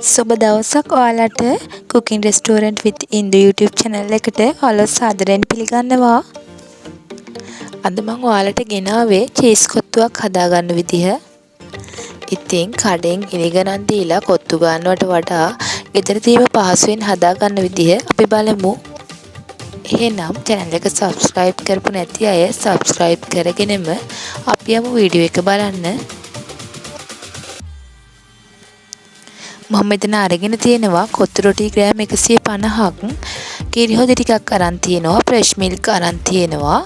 සුබ දවසක් ඔයාලට cooking restaurant with Indu YouTube channel එකට ඔයාලව සාදරයෙන් පිළිගන්නවා. අද මම ඔයාලට ගෙනාවේ චීස් කොත්තුවක් හදාගන්න විදිහ. ඉතින් කඩෙන් ඉනිගණන් දීලා කොත්තු ගන්නවට වඩා ගෙදරදීම පහසුවෙන් හදාගන්න විදිහ අපි බලමු. එහෙනම් channel එක subscribe කරපු නැති අය subscribe කරගෙනම අපි යමු වීඩියෝ එක බලන්න. මම මෙතන අරගෙන තියෙනවා කොත්තු රොටි ග්‍රෑම් 150ක්, කිරි හොදි ටිකක් අරන් තියෙනවා, ෆ්‍රෙෂ් මිල්ක් අරන් තියෙනවා.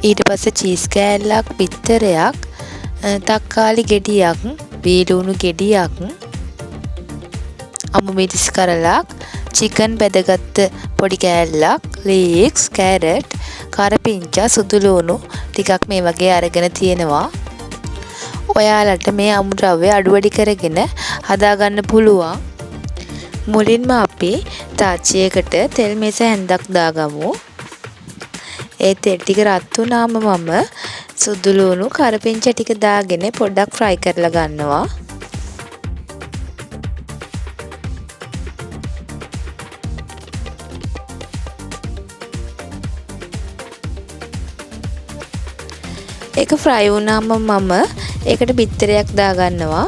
ඊට පස්සේ චීස් කෑල්ලක්, බිත්තරයක්, තක්කාලි ගෙඩියක්, බීලුණු ගෙඩියක්, අමු මිරිස් කරලක්, චිකන් බෙදගත්ත පොඩි කෑල්ලක්, ලීක්ස්, කැරට්, කරපිංචා, සුදු ලුණු ටිකක් මේ වගේ අරගෙන තියෙනවා. ඔයාලට මේ අමුද්‍රව්‍ය අඩු වැඩි කරගෙන හදාගන්න පුළුවන්. මුලින්ම අපි තාච්චියකට තෙල් මේස හැන්දක් දාගමු. ඒ තෙල් ටික රත් වුණාම මම සුදු ලුණු කරපිංචා ටික දාගෙන පොඩ්ඩක් ෆ්‍රයි කරලා ගන්නවා. ඒක ෆ්‍රයි වුණාම මම ඒකට බිත්තරයක් දාගන්නවා.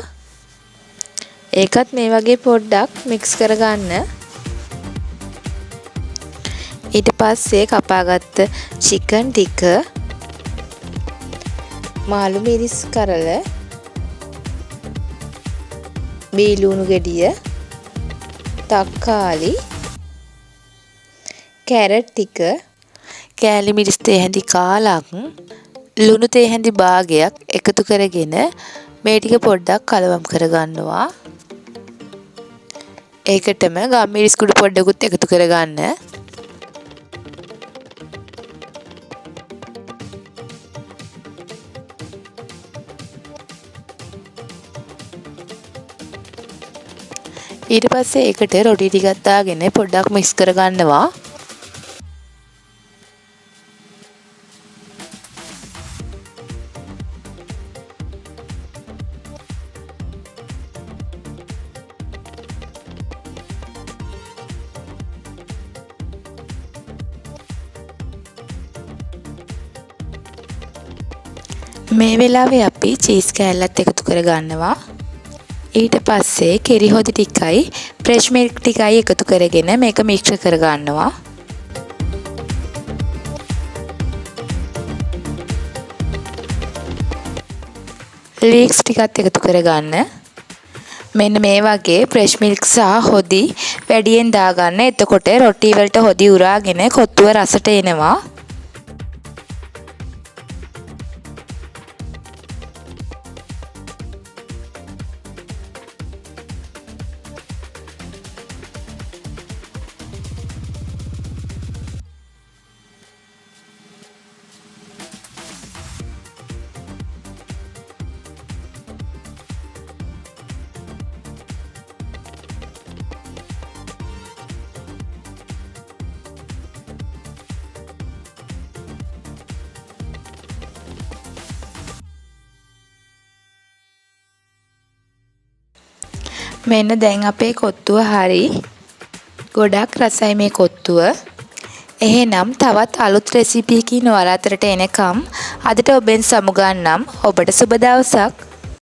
ඒකත් මේ වගේ පොඩ්ඩක් මික්ස් කරගන්න. ඊට පස්සේ කපාගත්ත චිකන් ටික, මාළු මිරිස් කරල, බීලුණු ගෙඩිය, තක්කාලි, කැරට් ටික, කෑලි මිරිස් තේ හැඳි කාලක්, ලුණු තේ හැඳි භාගයක් එකතු කරගෙන මේ ටික පොඩ්ඩක් කලවම් කරගන්නවා. ඒකටම ගම්මිරිස් කුඩු පොඩ්ඩකුත් එකතු කරගන්න. ඊට පස්සේ ඒකට රොටි ටිකක් දාගෙන පොඩ්ඩක් මික්ස් කරගන්නවා. මේ වෙලාවේ අපි චීස් කෑල්ලත් එකතු කරගන්නවා. ඊට පස්සේ කිරි හොදි ටිකයි ෆ්‍රෙෂ් මිල්ක් ටිකයි එකතු කරගෙන මේක මික්ස් කරගන්නවා. ලීක්ස් ටිකත් එකතු කරගන්න. මෙන්න මේ වගේ ෆ්‍රෙෂ් මිල්ක් සහ හොදි වැඩියෙන් දාගන්න. එතකොට රොටි වලට හොදි උරාගෙන කොත්තුව රසට එනවා. මෙන්න දැන් අපේ කොත්තුව හරි. ගොඩක් රසයි මේ කොත්තුව. එහෙනම් තවත් අලුත් රෙසිපියකින් ඔයාලා අතරට එනකම් අදට ඔබෙන් සමුගන්නම්. ඔබට සුබ දවසක්.